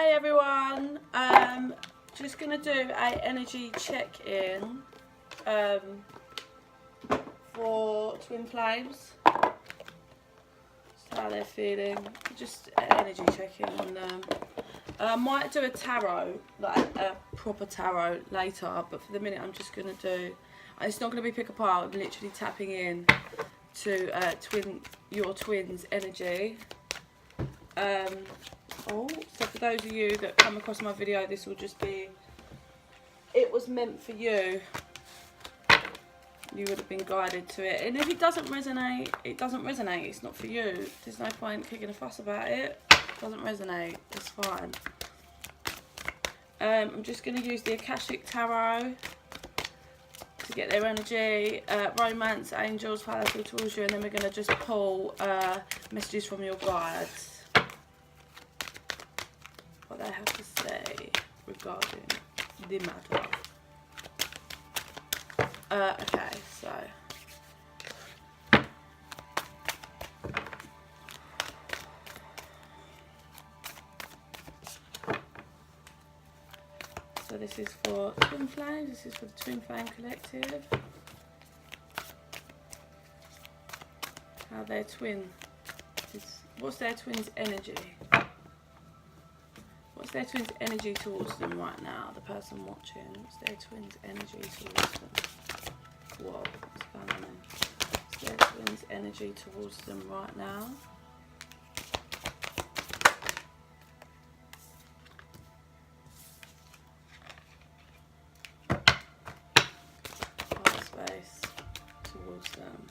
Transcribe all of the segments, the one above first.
Hey everyone, just gonna do a energy check-in for twin flames. Just how they're feeling, just energy checking on them. I might do a tarot, like a proper tarot later, but for the minute I'm just gonna do, it's not gonna be pick apart, I'm literally tapping in to your twins energy. So for those of you that come across my video, this will just be, it was meant for you. You would have been guided to it. And if it doesn't resonate, it doesn't resonate. It's not for you. There's no point kicking a fuss about it. It doesn't resonate. It's fine. I'm just going to use the Akashic Tarot to get their energy, romance, angels, how they feel towards you, and then we're going to just pull messages from your guides. What they have to say regarding the matter. Okay, so this is for twin flames. This is for the Twin Flame Collective. How their twin is, what's their twin's energy? What's their twin's energy towards them right now? The person watching, what's their twin's energy towards them? Whoa, what's going on there? What's their twin's energy towards them right now? Heart space towards them.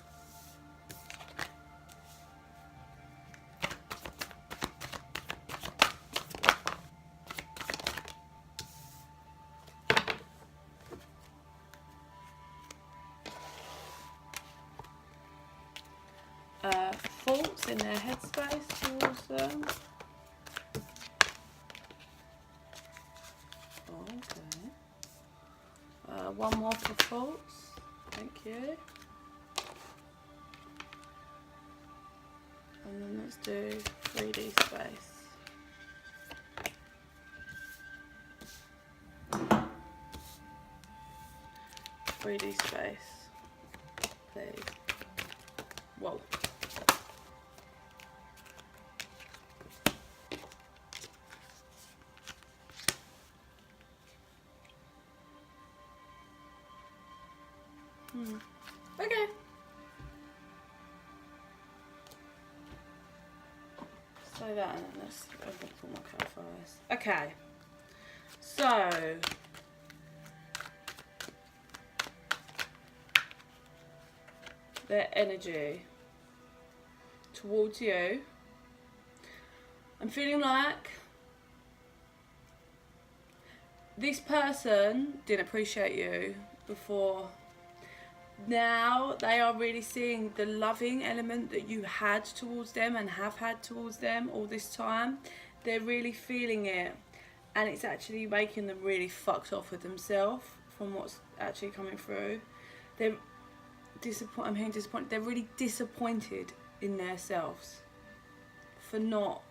Faults in their headspace towards them. Okay. One more for faults. Thank you. And then let's do 3D space. Space, please. Whoa. Okay. So that, and then let's open for my clarifiers. Okay. So their energy towards you. I'm feeling like this person didn't appreciate you before. Now they are really seeing the loving element that you had towards them and have had towards them all this time. They're really feeling it, and it's actually making them really fucked off with themselves from what's actually coming through. They're I'm hearing disappointed. They're really disappointed in themselves for not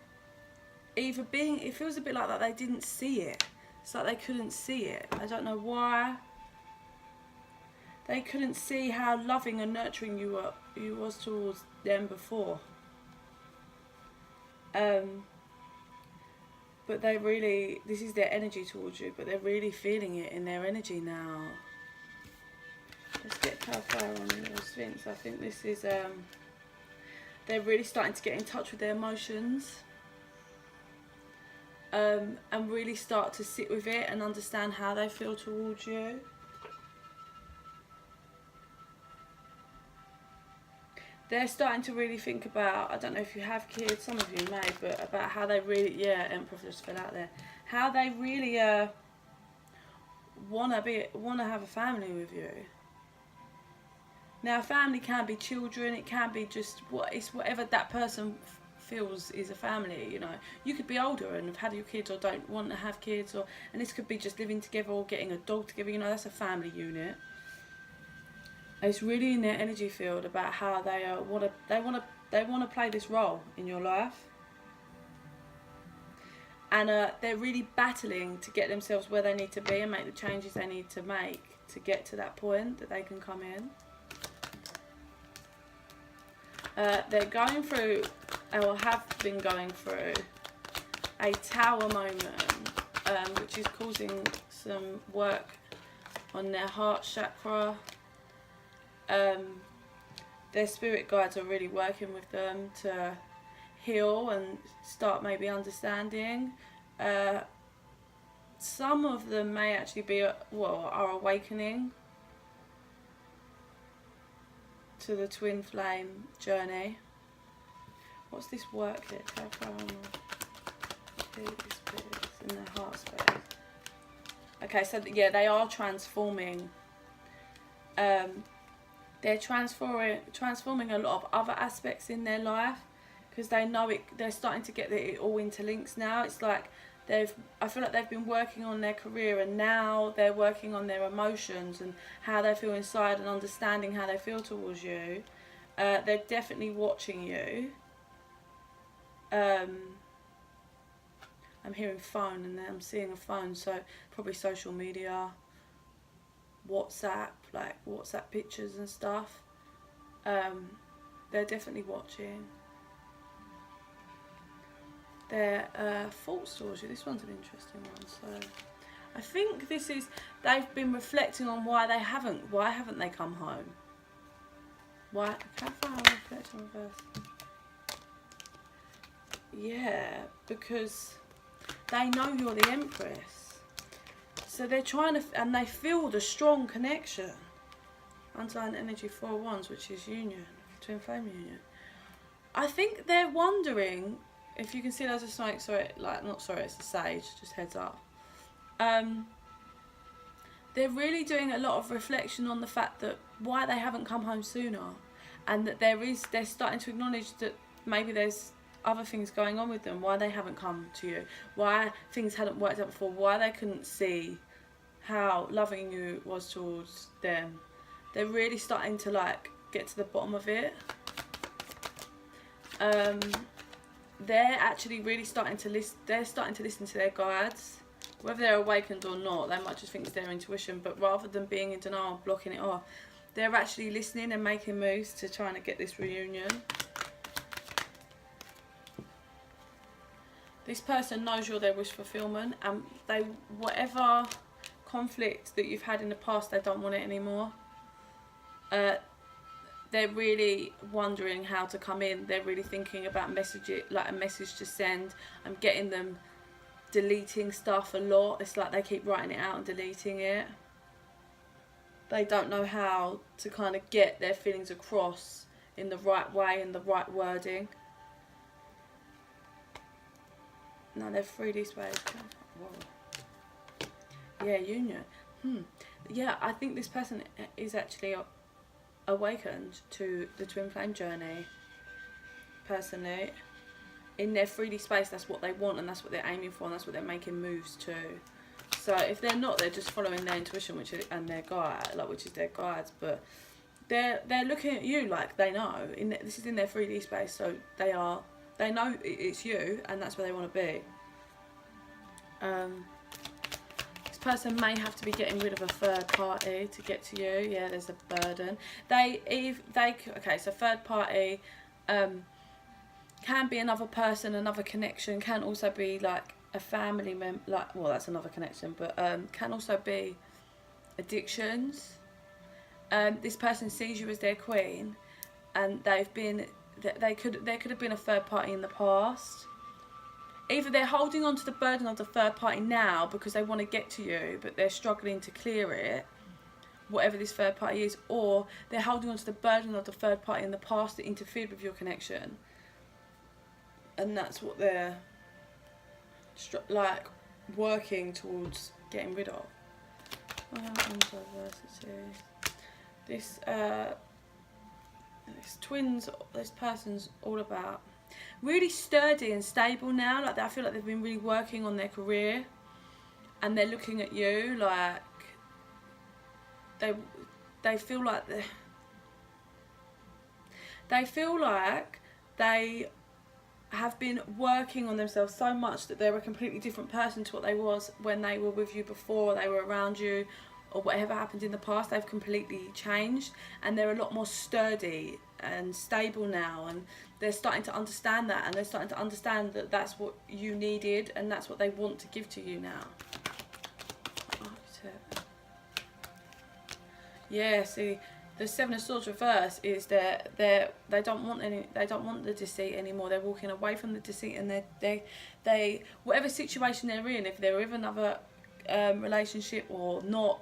either being, it feels a bit like that they didn't see it. It's like they couldn't see it. I don't know why. They couldn't see how loving and nurturing you was towards them before. But they really, this is their energy towards you, but they're really feeling it in their energy now. Let's get clarifier on your Sphinx. I think this is, they're really starting to get in touch with their emotions. And really start to sit with it and understand how they feel towards you. They're starting to really think about, I don't know if you have kids, some of you may, but about how they really, yeah, Emperor just fell out there, how they really wanna have a family with you. Now, family can be children, it can be just it's whatever that person feels is a family. You know, you could be older and have had your kids, or don't want to have kids, and this could be just living together or getting a dog together. You know, that's a family unit. It's really in their energy field about how they want to play this role in your life. and they're really battling to get themselves where they need to be and make the changes they need to make to get to that point that they can come in. They're going through, or have been going through, a tower moment, which is causing some work on their heart chakra. Their spirit guides are really working with them to heal and start maybe understanding. Some of them may actually be, are awakening to the twin flame journey. What's this work here? In their heart space. Okay, so yeah, they are transforming. They're transforming a lot of other aspects in their life, because they know it. They're starting to get that it all interlinks now. It's like I feel like they've been working on their career, and now they're working on their emotions and how they feel inside and understanding how they feel towards you. They're definitely watching you. I'm hearing phone, and then I'm seeing a phone, so probably social media, WhatsApp, like WhatsApp pictures and stuff. They're definitely watching. Their thoughts towards you. This one's an interesting one. So I think this is, they've been reflecting on why haven't they come home? Why? How far I reflect on reverse? Yeah, because they know you're the Empress. So they're trying to, and they feel the strong connection. Underlying energy 4 wands, which is union, twin flame union. I think they're wondering, if you can see there's a snake, it's a sage, just heads up. They're really doing a lot of reflection on the fact that why they haven't come home sooner, and that they're starting to acknowledge that maybe there's other things going on with them, why they haven't come to you, why things hadn't worked out before, why they couldn't see how loving you was towards them. They're really starting to like get to the bottom of it. They're actually really starting to listen. They're starting to listen to their guides, whether they're awakened or not. They might just think it's their intuition, but rather than being in denial and blocking it off, they're actually listening and making moves to trying to get this reunion. This person knows you're their wish fulfillment, and whatever conflict that you've had in the past, they don't want it anymore. They're really wondering how to come in. They're really thinking about a message to send. I'm getting them deleting stuff a lot. It's like they keep writing it out and deleting it. They don't know how to kind of get their feelings across in the right way and the right wording. No, they're 3D space. Whoa. Yeah, union. Yeah, I think this person is actually awakened to the twin flame journey. Personally, in their 3D space, that's what they want, and that's what they're aiming for, and that's what they're making moves to. So if they're not, they're just following their intuition, and their guide, which is their guides. But they're looking at you like they know. This is in their 3D space, so they know it's you, and that's where they want to be. This person may have to be getting rid of a third party to get to you. Yeah, there's a burden. Okay, so third party can be another person, another connection. Can also be like a family member. That's another connection, but can also be addictions. This person sees you as their queen, and there could have been a third party in the past. Either they're holding on to the burden of the third party now because they want to get to you, but they're struggling to clear it, whatever this third party is, or they're holding on to the burden of the third party in the past that interfered with your connection, and that's what they're working towards getting rid of. Diversity. This person's all about really sturdy and stable now. Like, I feel like they've been really working on their career, and they're looking at you like they feel like they have been working on themselves so much that they're a completely different person to what they was when they were with you before, they were around you, or whatever happened in the past. They've completely changed, and they're a lot more sturdy and stable now, and they're starting to understand that, and they're starting to understand that that's what you needed, and that's what they want to give to you now. Yeah, see, the Seven of Swords reverse is that they don't want the deceit anymore. They're walking away from the deceit, and they whatever situation they're in, if they're with another relationship or not,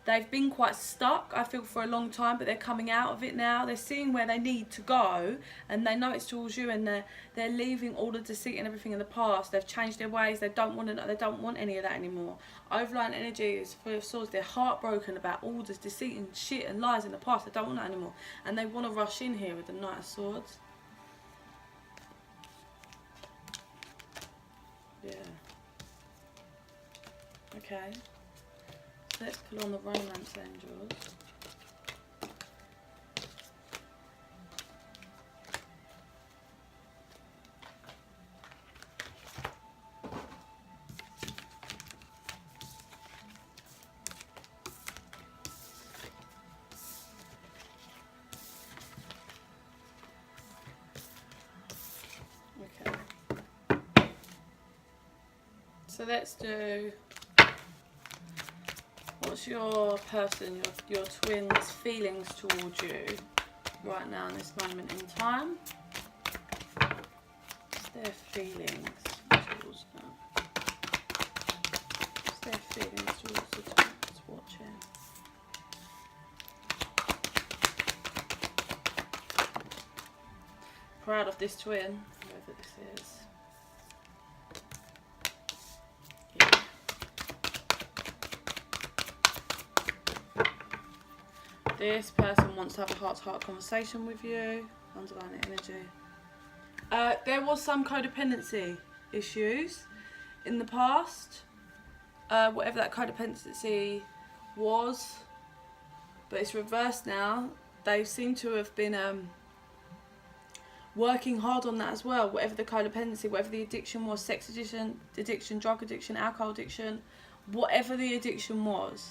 they've been quite stuck, I feel, for a long time, but they're coming out of it now. They're seeing where they need to go, and they know it's towards you, and they're leaving all the deceit and everything in the past. They've changed their ways. They don't want any of that anymore. Overlying energy is full of swords. They're heartbroken about all this deceit and shit and lies in the past. They don't want that anymore, and they want to rush in here with the Knight of Swords. Yeah. Okay. Let's pull on the Romance Angels. Okay. So let's do... What's your person, your twin's feelings towards you right now in this moment in time? What's their feelings towards them? What's their feelings towards the twin that's watching? Proud of this twin, whoever this is. This person wants to have a heart-to-heart conversation with you. Underlying energy. There was some codependency issues in the past. Whatever that codependency was. But it's reversed now. They seem to have been working hard on that as well. Whatever the codependency, whatever the addiction was, sex addiction, drug addiction, alcohol addiction, whatever the addiction was.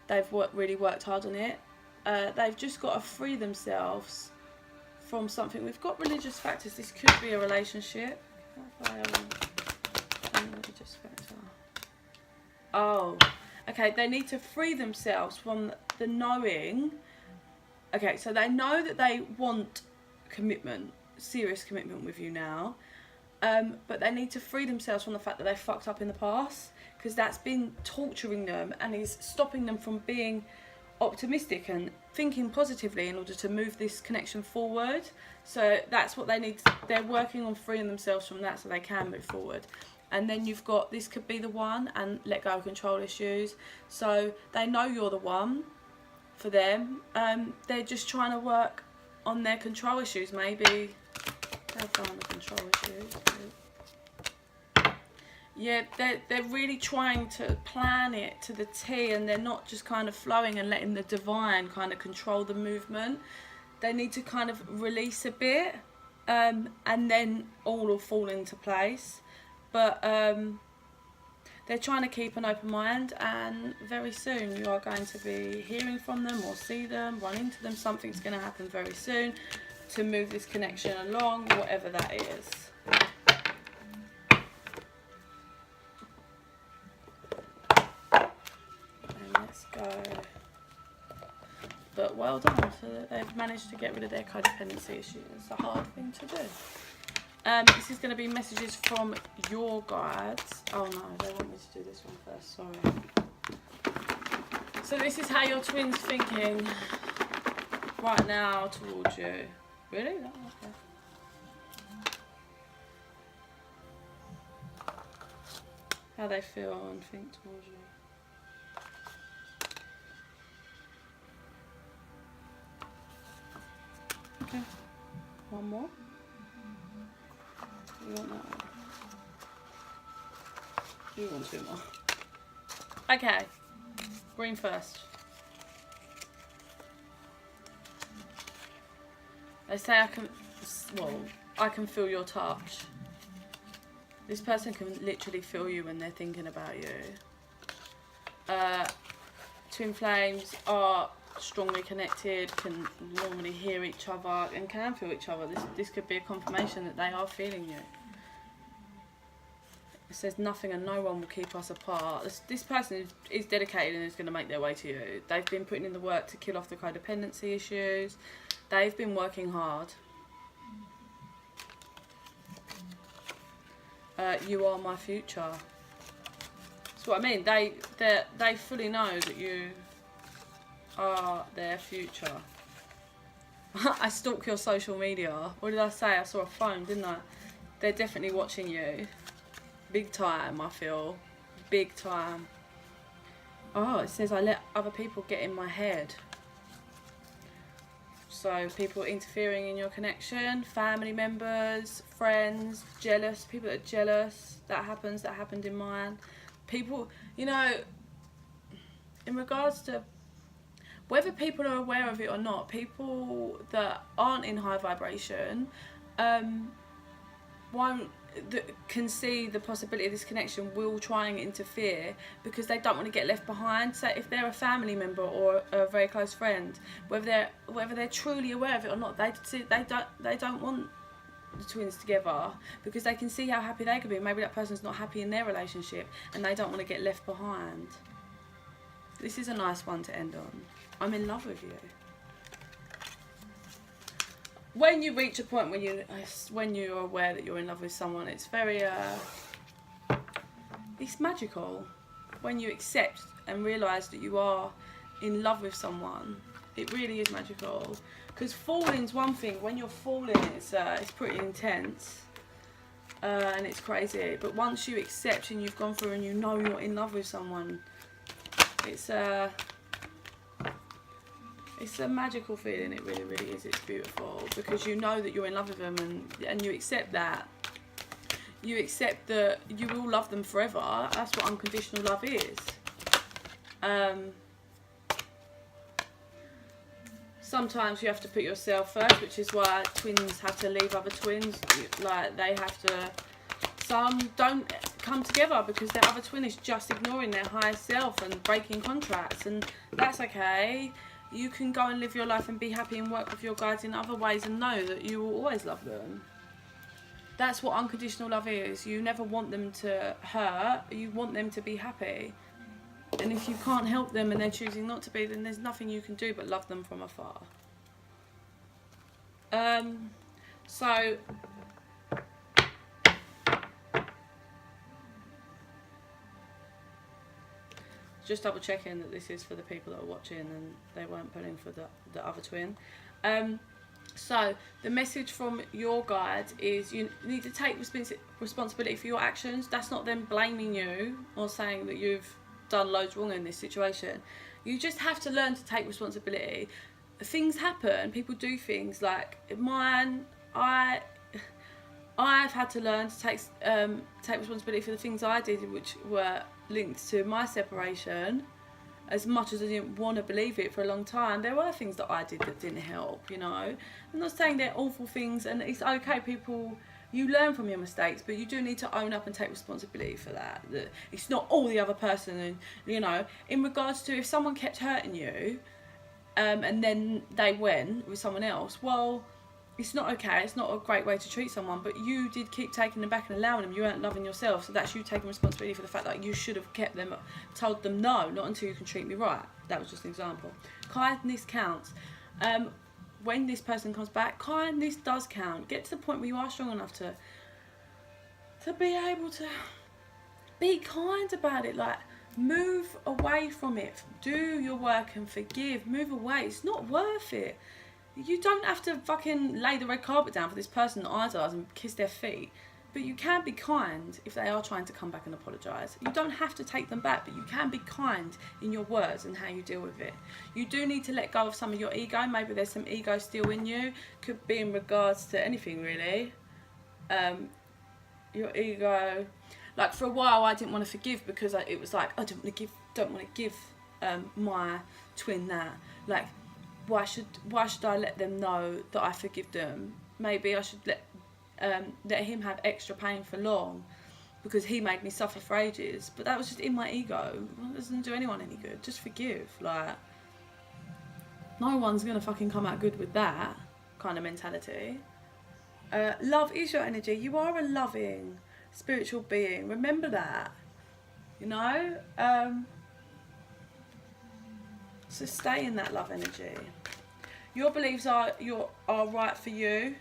They've really worked hard on it. They've just got to free themselves from something. We've got religious factors. This could be a relationship. Religious factor. Oh, okay. They need to free themselves from the knowing. Okay, so they know that they want commitment, serious commitment with you now. But they need to free themselves from the fact that they fucked up in the past, because that's been torturing them and is stopping them from being optimistic and thinking positively in order to move this connection forward. So that's what they need. They're working on freeing themselves from that so they can move forward. And then you've got, this could be the one, and let go of control issues. So they know you're the one for them. They're just trying to work on their control issues, maybe. They'll find the control issues. Yeah, they're really trying to plan it to the T, and they're not just kind of flowing and letting the divine kind of control the movement. They need to kind of release a bit, and then all will fall into place. But they're trying to keep an open mind, and very soon you are going to be hearing from them or see them, run into them. Something's going to happen very soon to move this connection along, whatever that is. Let's go. But well done, so that they've managed to get rid of their codependency issues. It's a hard thing to do. This is going to be messages from your guides. Oh no, they want me to do this one first, sorry. So this is how your twin's thinking right now towards you. Really? Oh, okay. How they feel and think towards you. Okay, one more. You want that one? You want two more. Okay, green first. They say I can, well, I can feel your touch. This person can literally feel you when they're thinking about you. Twin flames are strongly connected, can normally hear each other and can feel each other. This could be a confirmation that they are feeling you. It says nothing and no one will keep us apart. This person is dedicated and is going to make their way to you. They've been putting in the work to kill off the codependency issues. They've been working hard. You are my future. That's what I mean. They fully know that you are their future. I stalk your social media. What did I say? I saw a phone, didn't I? They're definitely watching you. Big time, I feel. Big time. Oh, it says I let other people get in my head. So people interfering in your connection, family members, friends, jealous, people that are jealous. That happened in mine. People, you know, in regards to whether people are aware of it or not, people that aren't in high vibration can see the possibility of this connection will try and interfere because they don't want to get left behind. So if they're a family member or a very close friend, whether they're truly aware of it or not, they don't want the twins together because they can see how happy they could be. Maybe that person's not happy in their relationship and they don't want to get left behind. This is a nice one to end on. I'm in love with you. When you reach a point when you're aware that you're in love with someone, it's very it's magical. When you accept and realise that you are in love with someone, it really is magical. Because falling's one thing. When you're falling, it's pretty intense and it's crazy. But once you accept and you've gone through and you know you're in love with someone, it's a magical feeling. It really, really is. It's beautiful because you know that you're in love with them and you accept that. You accept that you will love them forever. That's what unconditional love is. Sometimes you have to put yourself first, which is why twins have to leave other twins. Like they have to. Some don't come together because their other twin is just ignoring their higher self and breaking contracts, and that's okay. You can go and live your life and be happy and work with your guides in other ways and know that you will always love them. That's what unconditional love is. You never want them to hurt. You want them to be happy. And if you can't help them and they're choosing not to be, then there's nothing you can do but love them from afar. So just double checking that this is for the people that are watching and they weren't pulling for the other twin. So the message from your guide is you need to take responsibility for your actions. That's not them blaming you or saying that you've done loads wrong in this situation. You just have to learn to take responsibility. Things happen, people do things. Like mine, I've had to learn to take responsibility for the things I did, which were linked to my separation. As much as I didn't want to believe it for a long time, there were things that I did that didn't help, you know. I'm not saying they're awful things, and it's okay, people, you learn from your mistakes, but you do need to own up and take responsibility for that. That it's not all the other person, and, you know, in regards to if someone kept hurting you, and then they went with someone else, well, it's not okay, it's not a great way to treat someone, but you did keep taking them back and allowing them. You weren't loving yourself, so that's you taking responsibility for the fact that you should have kept them, told them no, not until you can treat me right. That was just an example. Kindness counts. When this person comes back, kindness does count. Get to the point where you are strong enough to be able to be kind about it. Like, move away from it. Do your work and forgive. Move away. It's not worth it. You don't have to fucking lay the red carpet down for this person to idolise and kiss their feet. But you can be kind if they are trying to come back and apologise. You don't have to take them back, but you can be kind in your words and how you deal with it. You do need to let go of some of your ego. Maybe there's some ego still in you. Could be in regards to anything, really. Your ego. Like, for a while I didn't want to forgive because it was like, I don't want to give my twin that. Like, why should I let them know that I forgive them? Maybe I should let him have extra pain for long because he made me suffer for ages. But that was just in my ego. It doesn't do anyone any good. Just forgive. Like, no one's gonna fucking come out good with that kind of mentality. Love is your energy. You are a loving spiritual being. Remember that. You know? So stay in that love energy. Your beliefs are right for you.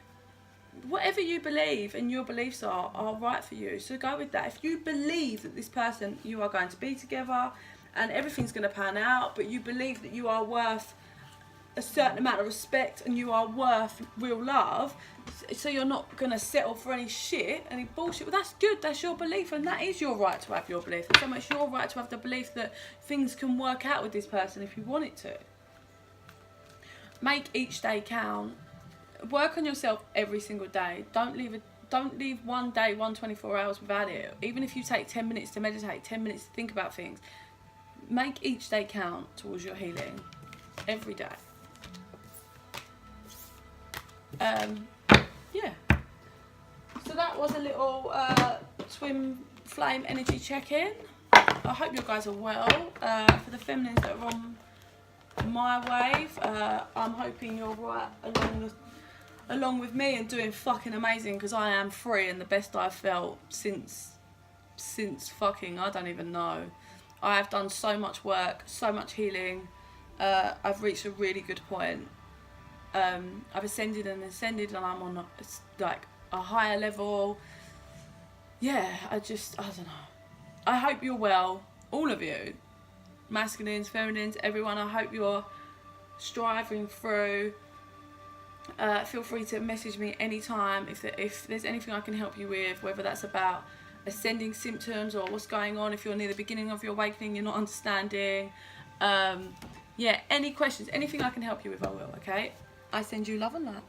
Whatever you believe and your beliefs are right for you. So go with that. If you believe that this person, you are going to be together and everything's going to pan out, but you believe that you are worth a certain amount of respect and you are worth real love, so you're not going to settle for any shit, any bullshit, well, that's good. That's your belief, and that is your right to have your belief. It's so much your right to have the belief that things can work out with this person if you want it to. Make each day count. Work on yourself every single day. Don't leave one day, 24 hours without it. Even if you take 10 minutes to meditate, 10 minutes to think about things, make each day count towards your healing. Every day. Yeah. So that was a little twin flame energy check-in. I hope you guys are well. For the feminines that are on my wave, I'm hoping you're right along with me and doing fucking amazing, because I am free and the best I've felt since fucking, I don't even know. I have done so much work, so much healing. I've reached a really good point. I've ascended and I'm on like a higher level. Yeah, I don't know. I hope you're well, all of you, masculines, feminines, everyone. I hope you're striving through. Feel free to message me anytime if there's anything I can help you with, whether that's about ascending symptoms or what's going on, if you're near the beginning of your awakening, you're not understanding. Yeah, any questions, anything I can help you with, I will, okay? I send you love and light.